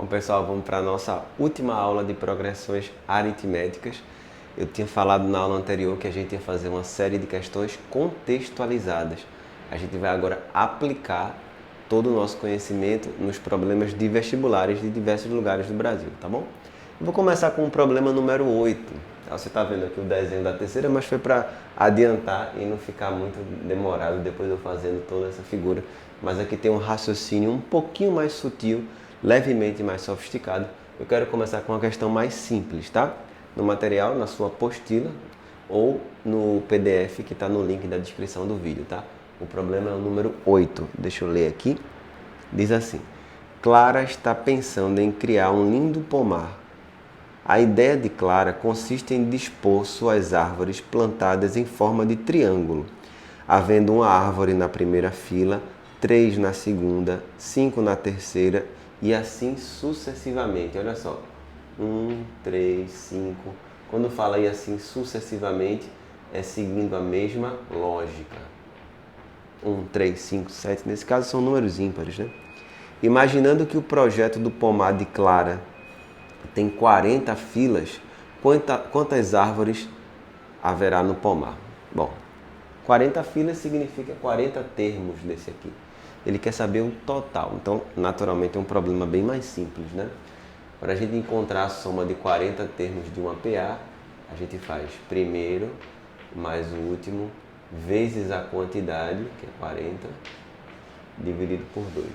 Bom, pessoal, vamos para a nossa última aula de progressões aritméticas. Eu tinha falado na aula anterior que a gente ia fazer uma série de questões contextualizadas. A gente vai agora aplicar todo o nosso conhecimento nos problemas de vestibulares de diversos lugares do Brasil, tá bom? Eu vou começar com o problema número 8. Você está vendo aqui o desenho da terceira, mas foi para adiantar e não ficar muito demorado depois eu fazendo toda essa figura. Mas aqui tem um raciocínio um pouquinho mais sutil, levemente mais sofisticado. Eu quero começar com uma questão mais simples, tá? No material, na sua apostila ou no PDF que está no link da descrição do vídeo, tá? O problema é o número 8. Deixa eu ler aqui. Diz assim: Clara está pensando em criar um lindo pomar. A ideia de Clara consiste em dispor suas árvores plantadas em forma de triângulo, havendo uma árvore na primeira fila, 3 na segunda, 5 na terceira e assim sucessivamente. Olha só, 1, 3, 5. Quando fala aí assim sucessivamente, é seguindo a mesma lógica. 1, 3, 5, 7, nesse caso são números ímpares, né? Imaginando que o projeto do pomar de Clara tem 40 filas, quantas árvores haverá no pomar? Bom, 40 filas significa 40 termos desse aqui. Ele quer saber o total, então naturalmente é um problema bem mais simples, né? Para a gente encontrar a soma de 40 termos de uma PA, a gente faz primeiro mais o último vezes a quantidade, que é 40, dividido por 2.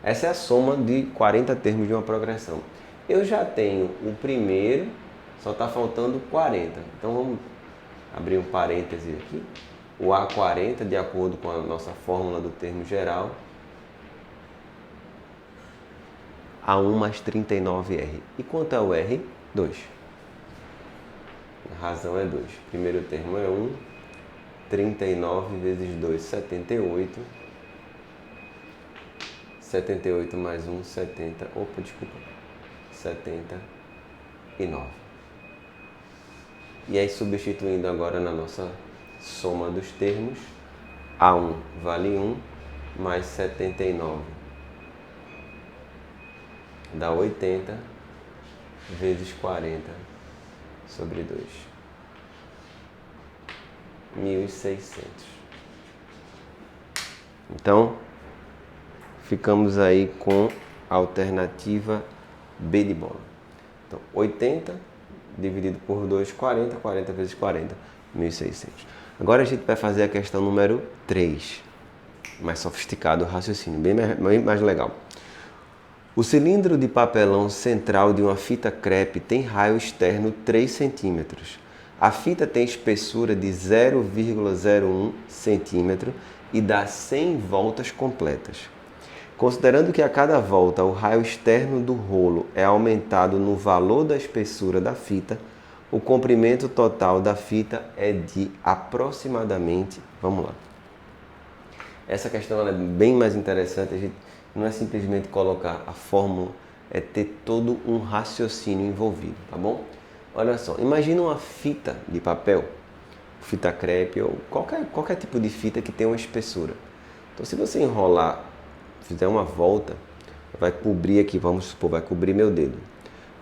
Essa é a soma de 40 termos de uma progressão. Eu já tenho o primeiro, só está faltando 40. Então vamos abrir um parêntese aqui. O A40, de acordo com a nossa fórmula do termo geral, A1 mais 39R. E quanto é o R? 2. A razão é 2. Primeiro termo é 1. 39 vezes 2, 78. 78 mais 1, 70. Opa, desculpa. 79. E aí, substituindo agora na nossa soma dos termos, A1 vale 1, mais 79 dá 80, vezes 40 sobre 2. 1.600. Então, ficamos aí com a alternativa B de bola. Então, 80 dividido por 2, 40. 40 vezes 40, 1.600. Agora a gente vai fazer a questão número 3. Mais sofisticado o raciocínio, bem mais legal. O cilindro de papelão central de uma fita crepe tem raio externo 3 cm. A fita tem espessura de 0,01 cm e dá 100 voltas completas. Considerando que a cada volta o raio externo do rolo é aumentado no valor da espessura da fita, o comprimento total da fita é de aproximadamente... Vamos lá. Essa questão é bem mais interessante. A gente não é simplesmente colocar a fórmula, é ter todo um raciocínio envolvido, tá bom? Olha só, imagina uma fita de papel, fita crepe ou qualquer tipo de fita que tenha uma espessura. Então, se você enrolar, fizer uma volta, vai cobrir aqui, vamos supor, vai cobrir meu dedo.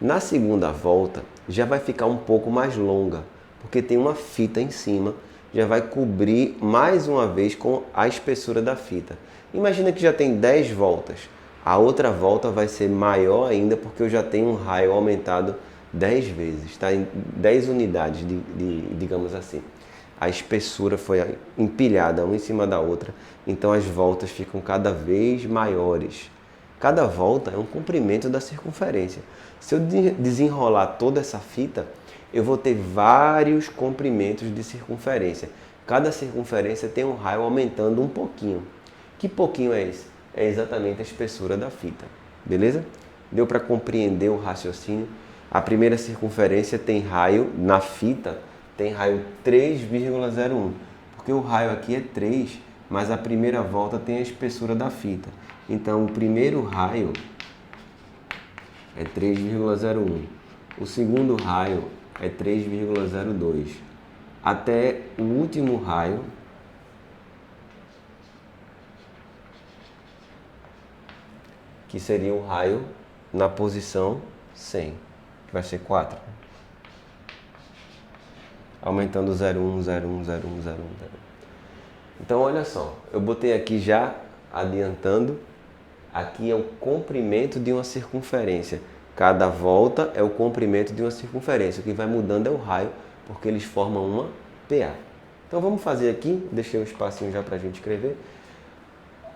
Na segunda volta, já vai ficar um pouco mais longa, porque tem uma fita em cima, já vai cobrir mais uma vez com a espessura da fita. Imagina que já tem 10 voltas. A outra volta vai ser maior ainda, porque eu já tenho um raio aumentado 10 vezes, tá? Em 10 unidades, digamos assim. A espessura foi empilhada uma em cima da outra, então as voltas ficam cada vez maiores. Cada volta é um comprimento da circunferência. Se eu desenrolar toda essa fita, eu vou ter vários comprimentos de circunferência. Cada circunferência tem um raio aumentando um pouquinho. Que pouquinho é esse? É exatamente a espessura da fita. Beleza? Deu para compreender o raciocínio? A primeira circunferência tem raio, na fita, tem raio 3,01. Porque o raio aqui é 3, mas a primeira volta tem a espessura da fita. Então, o primeiro raio é 3,01. O segundo raio é 3,02. Até o último raio, que seria o raio na posição 100, que vai ser 4. Aumentando 0,1, 0,1, 0,1, 0,1, 0,1. Então, olha só, eu botei aqui já, adiantando, aqui é o comprimento de uma circunferência. Cada volta é o comprimento de uma circunferência. O que vai mudando é o raio, porque eles formam uma PA. Então, vamos fazer aqui, deixei um espacinho já para a gente escrever.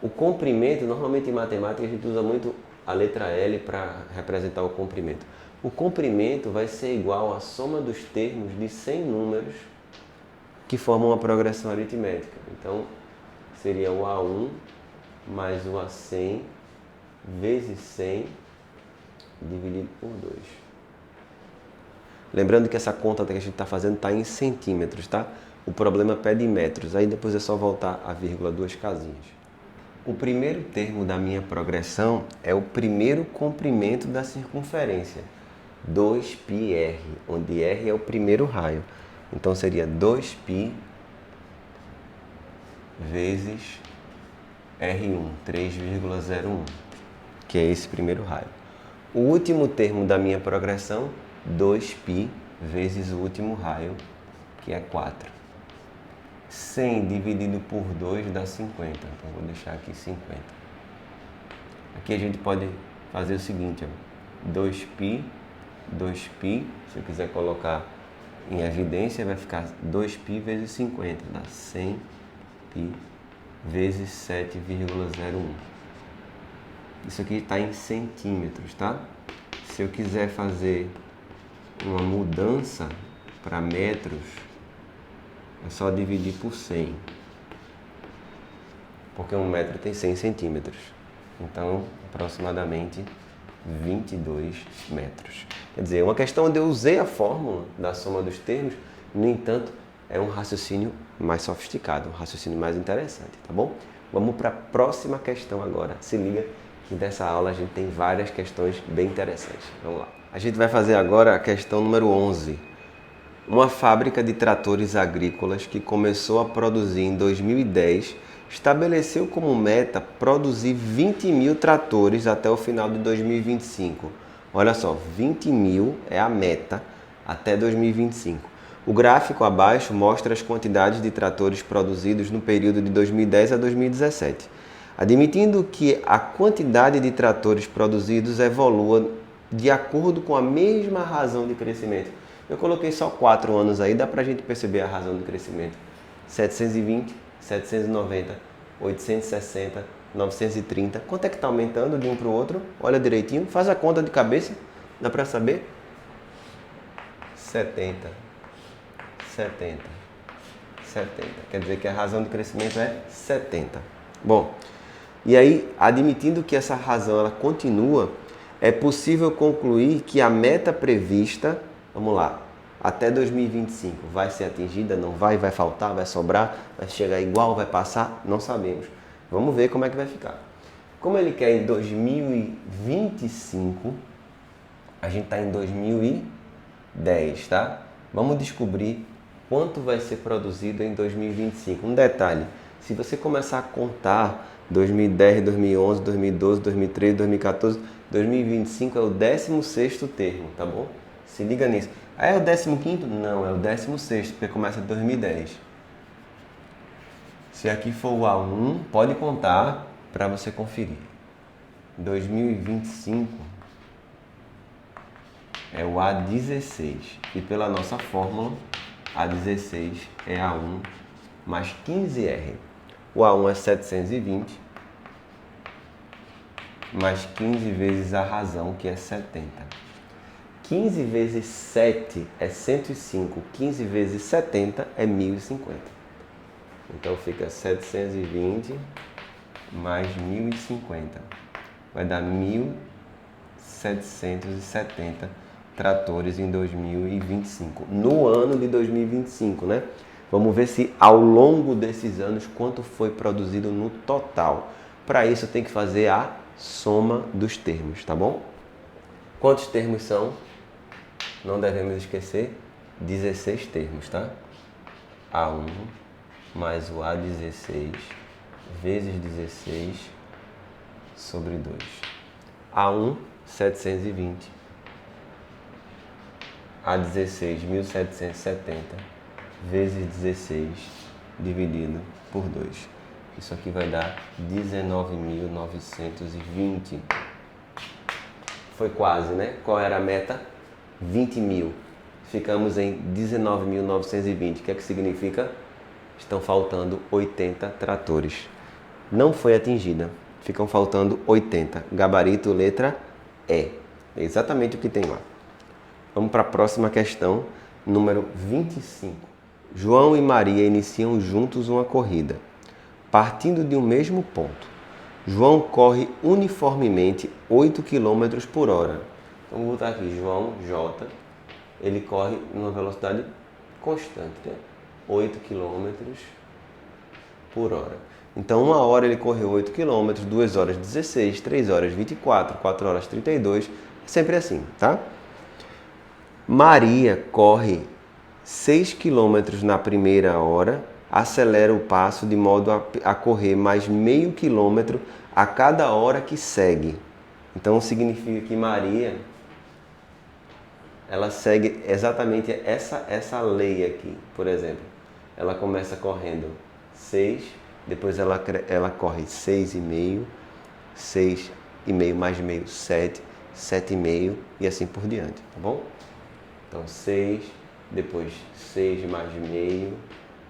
O comprimento, normalmente em matemática, a gente usa muito a letra L para representar o comprimento. O comprimento vai ser igual à soma dos termos de 100 números que formam uma progressão aritmética. Então, seria o A1 mais o A100 vezes 100 dividido por 2. Lembrando que essa conta que a gente está fazendo está em centímetros, tá? O problema pede metros, aí depois é só voltar a vírgula 2 casinhas. O primeiro termo da minha progressão é o primeiro comprimento da circunferência, 2πr, onde r é o primeiro raio. Então seria 2π vezes R1, 3,01, que é esse primeiro raio. O último termo da minha progressão, 2π vezes o último raio, que é 4. 100 dividido por 2 dá 50, então vou deixar aqui 50. Aqui a gente pode fazer o seguinte, ó, 2π, se eu quiser colocar em evidência, vai ficar 2π vezes 50, dá 100π vezes 7,01. Isso aqui está em centímetros, tá? Se eu quiser fazer uma mudança para metros, é só dividir por 100, porque 1 metro tem 100 centímetros. Então, aproximadamente 22 metros. Quer dizer, é uma questão onde eu usei a fórmula da soma dos termos, no entanto, é um raciocínio mais sofisticado, um raciocínio mais interessante, tá bom? Vamos para a próxima questão agora. Se liga que dessa aula a gente tem várias questões bem interessantes. Vamos lá. A gente vai fazer agora a questão número 11. Uma fábrica de tratores agrícolas que começou a produzir em 2010 estabeleceu como meta produzir 20 mil tratores até o final de 2025. Olha só, 20 mil é a meta até 2025. O gráfico abaixo mostra as quantidades de tratores produzidos no período de 2010 a 2017. Admitindo que a quantidade de tratores produzidos evolua de acordo com a mesma razão de crescimento. Eu coloquei só 4 anos aí, dá pra gente perceber a razão do crescimento. 720, 790, 860, 930. Quanto é que está aumentando de um para o outro? Olha direitinho, faz a conta de cabeça. Dá para saber? 70. Quer dizer que a razão de crescimento é 70. Bom, e aí, admitindo que essa razão ela continua, é possível concluir que a meta prevista, vamos lá, até 2025 vai ser atingida, não vai, vai faltar, vai sobrar, vai chegar igual, vai passar, não sabemos. Vamos ver como é que vai ficar. Como ele quer em 2025, a gente está em 2010, tá? Vamos descobrir quanto vai ser produzido em 2025. Um detalhe, se você começar a contar 2010, 2011, 2012, 2013, 2014, 2025 é o 16º termo, tá bom? Se liga nisso. Ah, é o 15º? Não, é o 16º, porque começa de 2010. Se aqui for o A1, pode contar para você conferir. 2025 é o A16. E pela nossa fórmula, A16 é A1 mais 15R. O A1 é 720, mais 15 vezes a razão, que é 70. 15 vezes 7 é 105, 15 vezes 70 é 1050. Então fica 720 mais 1050. Vai dar 1770 tratores em 2025. No ano de 2025, né? Vamos ver se ao longo desses anos quanto foi produzido no total. Para isso tem que fazer a soma dos termos, tá bom? Quantos termos são? Não devemos esquecer, 16 termos, tá? A1 mais o A16 vezes 16 sobre 2. A1 720 a 16.770 vezes 16 dividido por 2. Isso aqui vai dar 19.920. Foi quase, né? Qual era a meta? 20 mil. Ficamos em 19.920. O que é que significa? Estão faltando 80 tratores. Não foi atingida. Ficam faltando 80. Gabarito, letra E. É exatamente o que tem lá. Vamos para a próxima questão, número 25. João e Maria iniciam juntos uma corrida, partindo de um mesmo ponto. João corre uniformemente 8 km por hora. Então vou botar aqui, João, J, ele corre numa velocidade constante, né? 8 km por hora. Então, 1 hora ele correu 8 km, 2 horas 16, 3 horas 24, 4 horas 32, sempre assim, tá? Maria corre 6 km na primeira hora, acelera o passo de modo a correr mais meio quilômetro a cada hora que segue. Então significa que Maria, ela segue exatamente essa lei aqui. Por exemplo, ela começa correndo 6, depois ela corre 6,5, 6,5 mais meio, 7, 7,5 e assim por diante, tá bom? Então 6, depois 6 mais meio,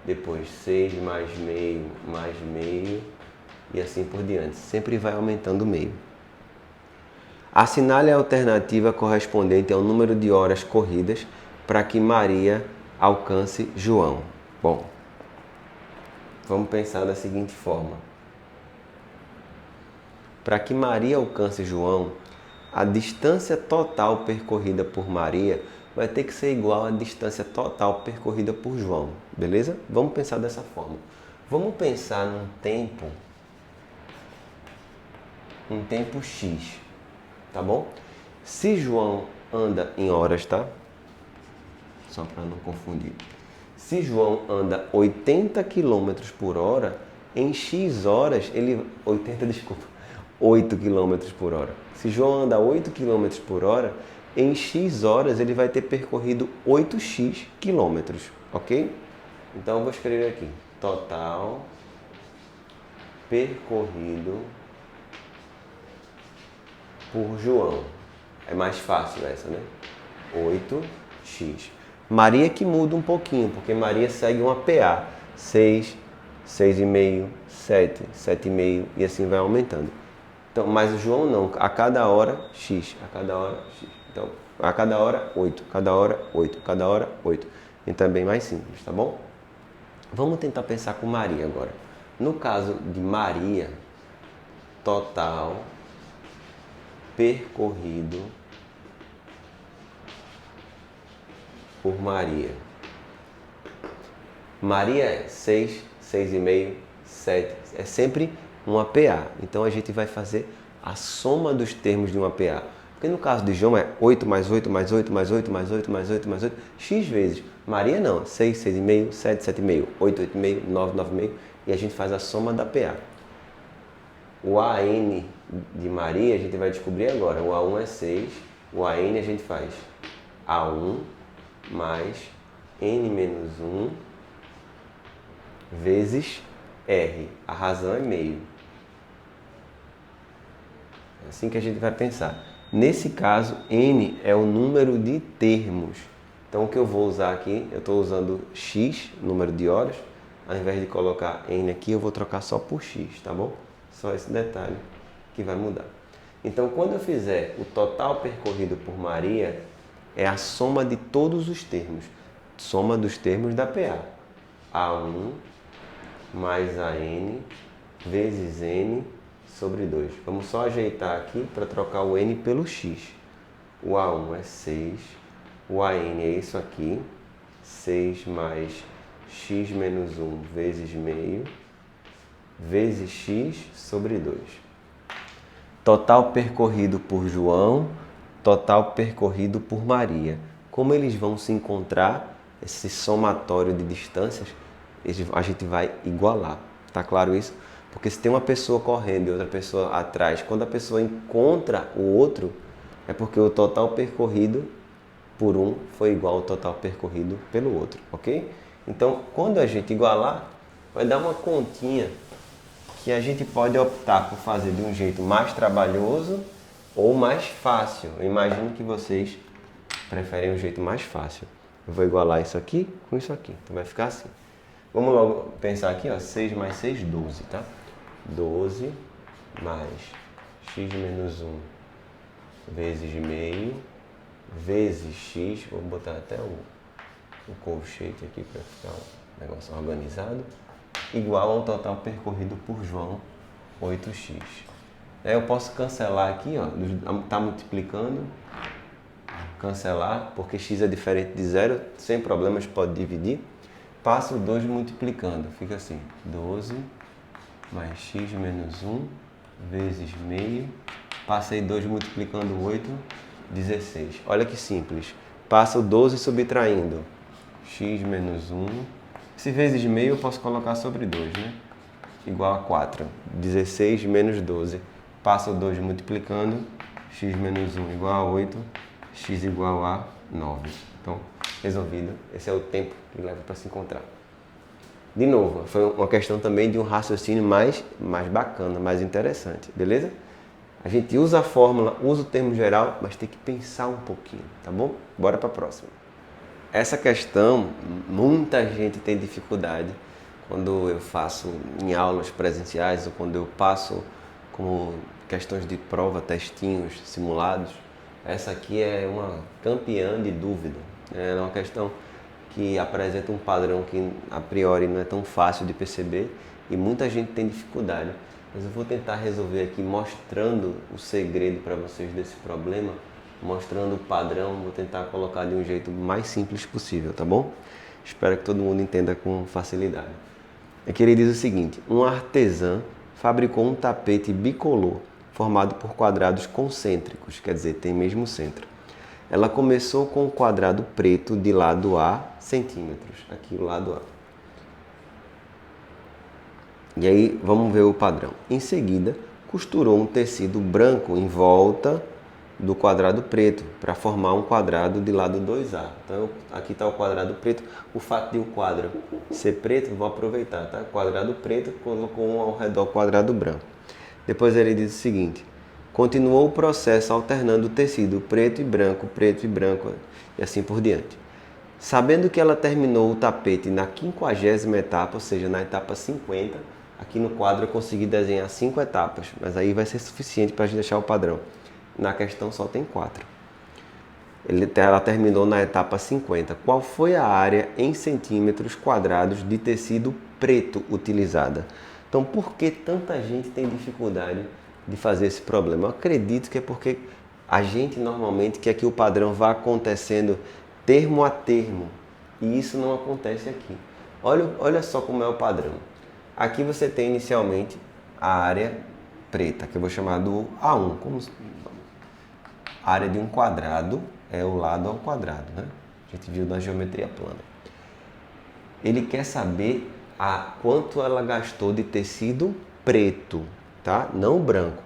depois 6 mais meio, e assim por diante. Sempre vai aumentando o meio. Assinale a alternativa correspondente ao número de horas corridas para que Maria alcance João. Bom, vamos pensar da seguinte forma. Para que Maria alcance João, a distância total percorrida por Maria vai ter que ser igual à distância total percorrida por João, beleza? Vamos pensar dessa forma. Vamos pensar num tempo X, tá bom? Se João anda em horas, tá? Só para não confundir. Se João anda 80 km por hora, em X horas, 8 km por hora. Se João anda 8 km por hora, em X horas ele vai ter percorrido 8x quilômetros, ok? Então eu vou escrever aqui, total percorrido por João. É mais fácil essa, né? 8x. Maria que muda um pouquinho, porque Maria segue uma PA. 6, 6,5, 7, 7,5 e assim vai aumentando. Então, mas o João não, a cada hora X, a cada hora X. Então, a cada hora 8, cada hora 8, cada hora 8. Então é bem mais simples, tá bom? Vamos tentar pensar com Maria agora. No caso de Maria, total percorrido por Maria. Maria é 6, 6,5, 7. É sempre uma PA. Então a gente vai fazer a soma dos termos de uma PA. Porque no caso de João é 8 mais 8 mais 8 mais 8 mais 8 mais 8 mais 8, X vezes. Maria não, 6, 6,5, 7, 7,5, 8, 8,5, 9, 9,5 e a gente faz a soma da PA. O AN de Maria a gente vai descobrir agora. O A1 é 6, o AN a gente faz A1 mais N menos 1 vezes R. A razão é meio. É assim que a gente vai pensar. Nesse caso, N é o número de termos. Então, o que eu vou usar aqui, eu estou usando X, número de horas. Ao invés de colocar N aqui, eu vou trocar só por X, tá bom? Só esse detalhe que vai mudar. Então, quando eu fizer o total percorrido por Maria, é a soma de todos os termos. Soma dos termos da PA. A1 mais AN vezes N sobre 2. Vamos só ajeitar aqui para trocar o N pelo X. O A1 é 6, o AN é isso aqui, 6 mais X menos 1 vezes meio, vezes X sobre 2. Total percorrido por João, total percorrido por Maria. Como eles vão se encontrar, esse somatório de distâncias, a gente vai igualar. Tá claro isso? Porque se tem uma pessoa correndo e outra pessoa atrás, quando a pessoa encontra o outro, É porque o total percorrido por um foi igual ao total percorrido pelo outro, ok? Então, quando a gente igualar, vai dar uma continha que a gente pode optar por fazer de um jeito mais trabalhoso ou mais fácil. Eu imagino que vocês preferem um jeito mais fácil. Eu vou igualar isso aqui com isso aqui, então vai ficar assim. Vamos logo pensar aqui, ó, 6 mais 6, 12, tá? 12 mais x menos 1 vezes meio vezes x, vou botar até o colchete aqui para ficar um negócio organizado, igual ao total percorrido por João, 8x. Aí eu posso cancelar aqui, ó, tá multiplicando, cancelar, porque x é diferente de zero, sem problemas pode dividir. Passa o 2 multiplicando, fica assim, 12 mais x menos 1 vezes meio, passei 2 multiplicando 8, 16. Olha que simples. Passa o 12 subtraindo. X menos 1. Se vezes meio eu posso colocar sobre 2, né? Igual a 4. 16 menos 12. Passa o 2 multiplicando. X menos 1 igual a 8. X igual a 9. Então, resolvido. Esse é o tempo que leva para se encontrar. De novo, foi uma questão também de um raciocínio mais bacana, mais interessante. Beleza? A gente usa a fórmula, usa o termo geral, mas tem que pensar um pouquinho, tá bom? Bora para a próxima. Essa questão, muita gente tem dificuldade quando eu faço em aulas presenciais ou quando eu passo como questões de prova, testinhos simulados. Essa aqui é uma campeã de dúvida. É uma questão que apresenta um padrão que a priori não é tão fácil de perceber e muita gente tem dificuldade. Mas eu vou tentar resolver aqui mostrando o segredo para vocês desse problema, mostrando o padrão, vou tentar colocar de um jeito mais simples possível, tá bom? Espero que todo mundo entenda com facilidade. Aqui ele diz o seguinte: uma artesã fabricou um tapete bicolor formado por quadrados concêntricos, quer dizer, tem mesmo centro. Ela começou com o quadrado preto de lado A centímetros, aqui o lado A. E aí, vamos ver o padrão. Em seguida, costurou um tecido branco em volta do quadrado preto, para formar um quadrado de lado 2A. Então, aqui está o quadrado preto. O fato de o quadro ser preto, vou aproveitar, tá? Quadrado preto, colocou um ao redor quadrado branco. Depois ele diz o seguinte: continuou o processo alternando o tecido preto e branco, e assim por diante. Sabendo que ela terminou o tapete na 50ª etapa, ou seja, na etapa 50, aqui no quadro eu consegui desenhar 5 etapas, mas aí vai ser suficiente para a gente deixar o padrão. Na questão só tem 4. Ela terminou na etapa 50. Qual foi a área em centímetros quadrados de tecido preto utilizada? Então, por que tanta gente tem dificuldade de fazer esse problema? Eu acredito que é porque a gente normalmente quer que o padrão vá acontecendo termo a termo, e isso não acontece aqui. Olha só como é o padrão. Aqui você tem inicialmente a área preta, que eu vou chamar do A1. A área de um quadrado é o lado ao quadrado, né? A gente viu na geometria plana. Ele quer saber quanto ela gastou de tecido preto, tá? Não branco.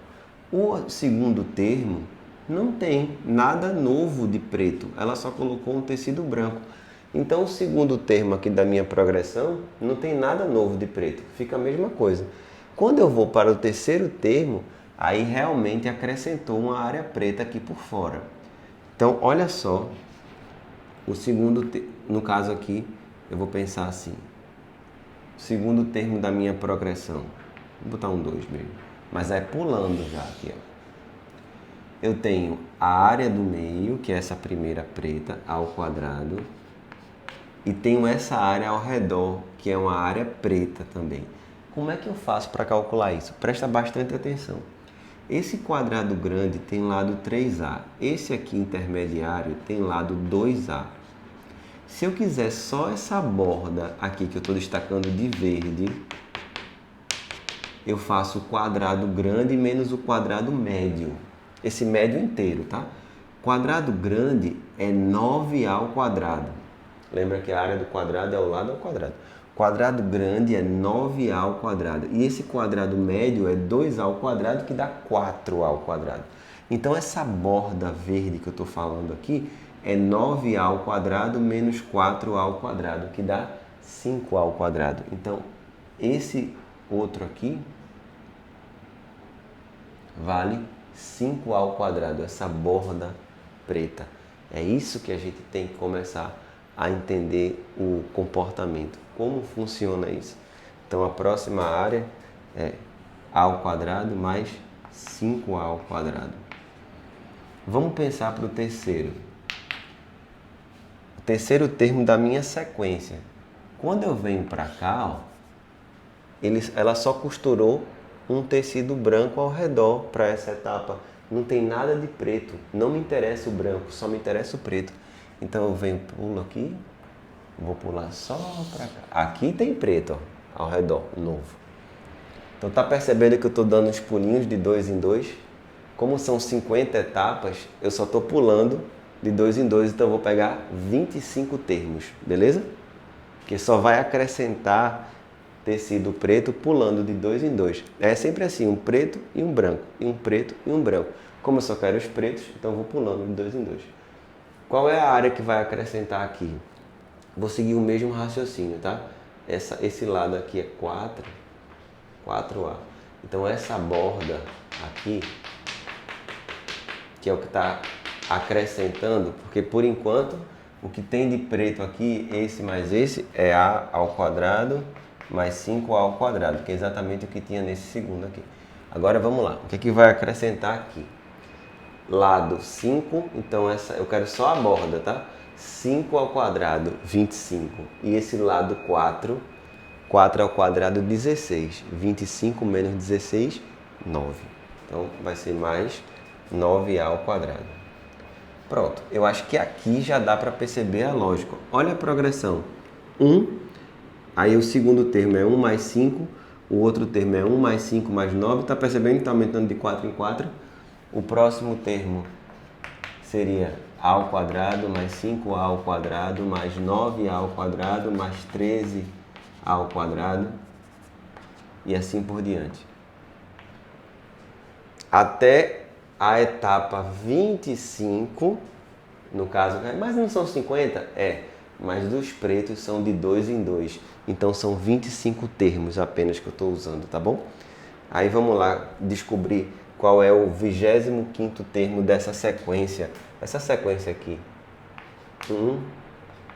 O segundo termo não tem nada novo de preto, ela só colocou um tecido branco. Então o segundo termo aqui da minha progressão não tem nada novo de preto, fica a mesma coisa. Quando eu vou para o terceiro termo, aí realmente acrescentou uma área preta aqui por fora. Então olha só, o segundo, no caso aqui, eu vou pensar assim, o segundo termo da minha progressão, vou botar um 2 mesmo, mas é pulando já aqui, ó. Eu tenho a área do meio, que é essa primeira preta, ao quadrado. E tenho essa área ao redor, que é uma área preta também. Como é que eu faço para calcular isso? Presta bastante atenção. Esse quadrado grande tem lado 3A. Esse aqui intermediário tem lado 2A. Se eu quiser só essa borda aqui, que eu estou destacando de verde, eu faço o quadrado grande menos o quadrado médio. Esse médio inteiro, tá? Quadrado grande é 9A ao quadrado. Lembra que a área do quadrado é ao lado ao quadrado. Quadrado grande é 9A ao quadrado. E esse quadrado médio é 2A ao quadrado, que dá 4A ao quadrado. Então essa borda verde que eu estou falando aqui é 9a ao quadrado menos 4a ao quadrado, que dá 5a ao quadrado. Então esse outro aqui vale 5a ao quadrado, essa borda preta. É isso que a gente tem que começar a entender o comportamento, como funciona isso. Então a próxima área é a ao quadrado mais 5a ao quadrado. Vamos pensar para o terceiro. O terceiro termo da minha sequência. Quando eu venho para cá, ó, ela só costurou um tecido branco ao redor para essa etapa. Não tem nada de preto. Não me interessa o branco, só me interessa o preto. Então eu venho, pulo aqui, vou pular só para cá. Aqui tem preto, ó, ao redor, novo. Então tá percebendo que eu estou dando os pulinhos de 2 em 2? Como são 50 etapas, eu só estou pulando de 2 em 2, então eu vou pegar 25 termos, beleza? Que só vai acrescentar tecido preto pulando de 2 em 2. É sempre assim, um preto e um branco, e um preto e um branco. Como eu só quero os pretos, então eu vou pulando de 2 em 2. Qual é a área que vai acrescentar aqui? Vou seguir o mesmo raciocínio, tá? Esse lado aqui é 4A. Então essa borda aqui, que é o que está acrescentando, porque por enquanto o que tem de preto aqui, esse mais esse, é A ao quadrado mais 5A ao quadrado, que é exatamente o que tinha nesse segundo aqui. Agora vamos lá, o que é que vai acrescentar aqui? Lado 5, então eu quero só a borda, tá? 5 ao quadrado, 25. E esse lado 4 ao quadrado, 16. 25 menos 16, 9. Então vai ser mais 9A ao quadrado. Pronto, eu acho que aqui já dá para perceber a lógica. Olha a progressão. 1, aí o segundo termo é 1 mais 5, o outro termo é 1 mais 5 mais 9. Está percebendo que está aumentando de 4 em 4? O próximo termo seria A ao quadrado mais 5A ao quadrado mais 9A ao quadrado mais 13A ao quadrado e assim por diante. Até a etapa 25, no caso, mas não são 50? É, mas dos pretos são de 2 em 2. Então são 25 termos apenas que eu estou usando, tá bom? Aí vamos lá descobrir qual é o 25º termo dessa sequência. Essa sequência aqui. 1,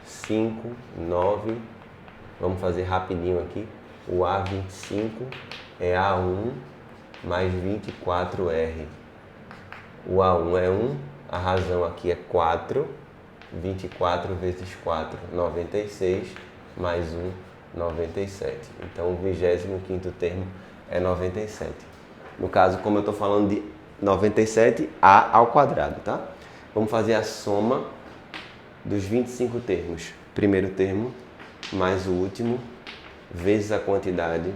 5, 9. Vamos fazer rapidinho aqui. O A25 é A1 mais 24R. O A1 é 1, a razão aqui é 4. 24 vezes 4, 96, mais 1, 97. Então o 25º termo é 97. No caso, como eu estou falando de 97, A ao quadrado, tá? Vamos fazer a soma dos 25 termos. Primeiro termo mais o último, vezes a quantidade,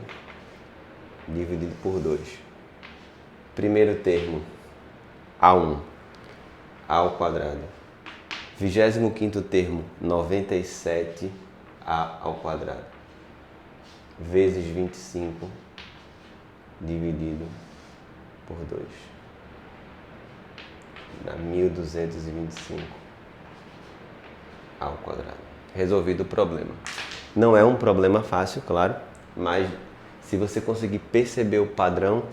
dividido por 2. Primeiro termo, A1, A ao quadrado. 25º termo, 97A ao quadrado, vezes 25, dividido por 2. Dá 1225 ao quadrado. Resolvido o problema. Não é um problema fácil, claro, mas se você conseguir perceber o padrão,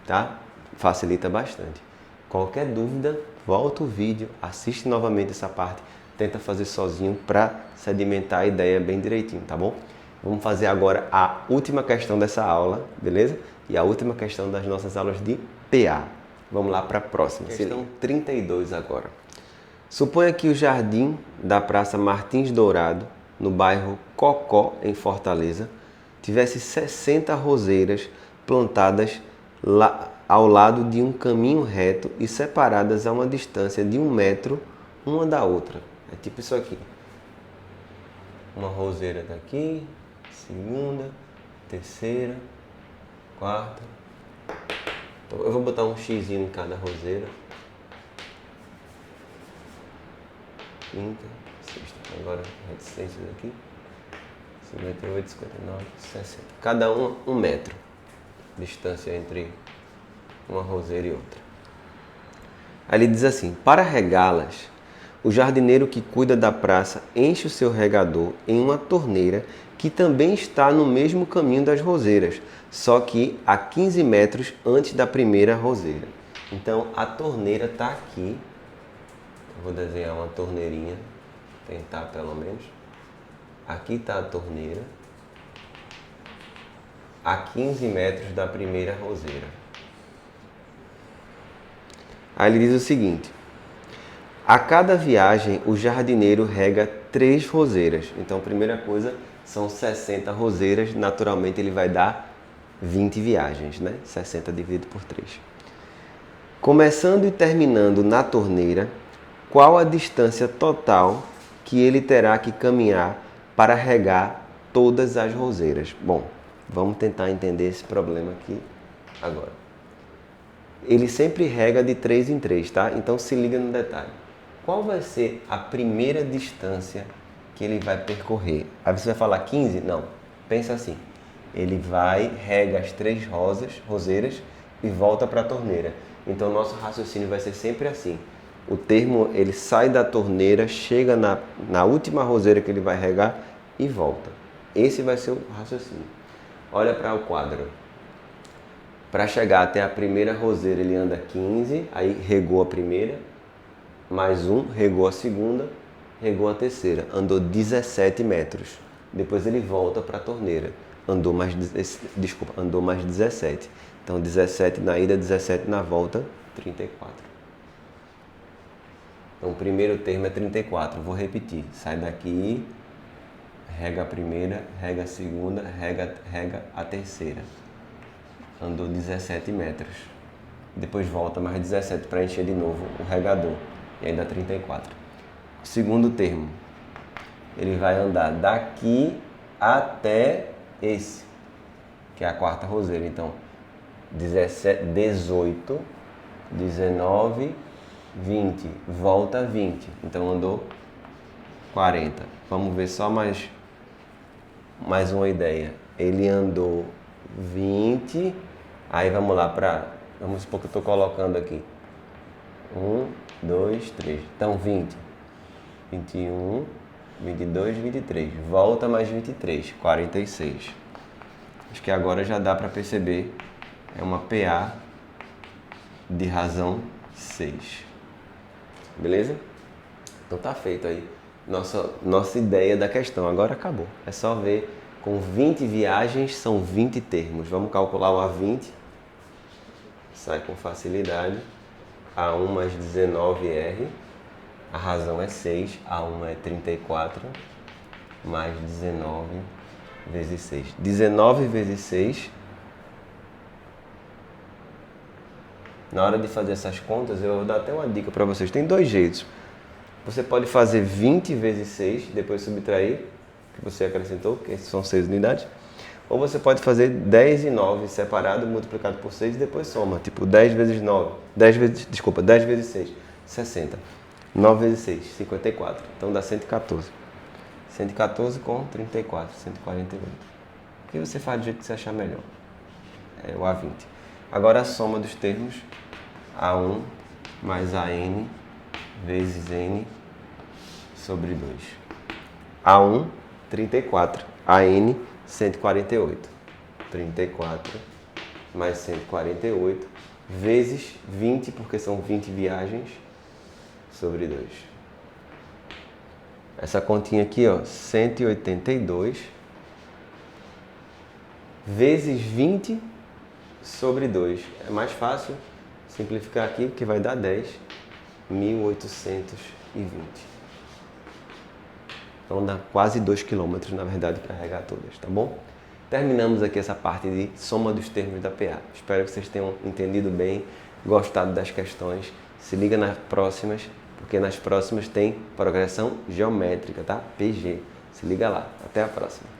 tá? Facilita bastante. Qualquer dúvida, volta o vídeo, assiste novamente essa parte, tenta fazer sozinho para sedimentar a ideia bem direitinho, tá bom? Vamos fazer agora a última questão dessa aula, beleza? E a última questão das nossas aulas de PA. Vamos lá para a próxima. Questão 32 agora. Suponha que o jardim da Praça Martins Dourado, no bairro Cocó, em Fortaleza, tivesse 60 roseiras plantadas ao lado de um caminho reto e separadas a uma distância de 1 metro uma da outra. É tipo isso aqui. Uma roseira daqui, segunda, terceira, quarta. Então, eu vou botar um xizinho em cada roseira. Quinta, sexta. Agora a distância daqui. 58, 59, 60. Cada um 1 metro. Distância entre uma roseira e outra. Aí ele diz assim: para regá-las, o jardineiro que cuida da praça enche o seu regador em uma torneira que também está no mesmo caminho das roseiras, só que a 15 metros antes da primeira roseira. Então a torneira está aqui. Eu vou desenhar uma torneirinha, tentar pelo menos. Aqui está a torneira, a 15 metros da primeira roseira. Aí ele diz o seguinte: a cada viagem o jardineiro rega 3 roseiras. Então, a primeira coisa, são 60 roseiras, naturalmente ele vai dar 20 viagens, né? 60 dividido por 3. Começando e terminando na torneira, qual a distância total que ele terá que caminhar para regar todas as roseiras? Bom, vamos tentar entender esse problema aqui agora. Ele sempre rega de 3 em 3, tá? Então se liga no detalhe. Qual vai ser a primeira distância que ele vai percorrer? Aí você vai falar 15? Não. Pensa assim. Ele vai, rega as 3 roseiras e volta para a torneira. Então nosso raciocínio vai ser sempre assim. O termo, ele sai da torneira, chega na última roseira que ele vai regar e volta. Esse vai ser o raciocínio. Olha para o quadro. Para chegar até a primeira roseira, ele anda 15, aí regou a primeira, mais um, regou a segunda, regou a terceira, andou 17 metros. Depois ele volta para a torneira, andou mais 17. Então 17 na ida, 17 na volta, 34. Então o primeiro termo é 34, vou repetir. Sai daqui, rega a primeira, rega a segunda, rega a terceira. Andou 17 metros. Depois volta mais 17 para encher de novo o regador. E aí dá 34. O segundo termo, ele vai andar daqui até esse, que é a quarta roseira. Então, 17, 18, 19, 20. Volta 20. Então andou 40. Vamos ver só mais uma ideia. Ele andou 20. Aí vamos lá vamos supor que eu estou colocando aqui 1, 2, 3. Então 20, 21, 22, 23. Volta mais 23, 46. Acho que agora já dá para perceber. É uma PA de razão 6. Beleza? Então tá feito aí nossa ideia da questão. Agora acabou. É só ver. Com 20 viagens, são 20 termos. Vamos calcular o A20. Sai com facilidade. A1 mais 19R. A razão é 6. A1 é 34. Mais 19 vezes 6. 19 vezes 6. Na hora de fazer essas contas, eu vou dar até uma dica para vocês. Tem 2 jeitos. Você pode fazer 20 vezes 6, depois subtrair que você acrescentou, que são 6 unidades. Ou você pode fazer 10 e 9 separado, multiplicado por 6 e depois soma. Tipo 10 vezes 10 vezes 6, 60. 9 vezes 6, 54. Então dá 114. 114 com 34, 148. O que você faz do jeito que você achar melhor? É o A20. Agora a soma dos termos. A1 mais AN vezes N sobre 2. A1, 34. AN, 148. 34 mais 148 vezes 20, porque são 20 viagens, sobre 2. Essa continha aqui, ó, 182 vezes 20 sobre 2. É mais fácil simplificar aqui, porque vai dar 10. 1820. Então dá quase 2 km, na verdade, para regar todas, tá bom? Terminamos aqui essa parte de soma dos termos da PA. Espero que vocês tenham entendido bem, gostado das questões. Se liga nas próximas, porque nas próximas tem progressão geométrica, tá? PG. Se liga lá. Até a próxima.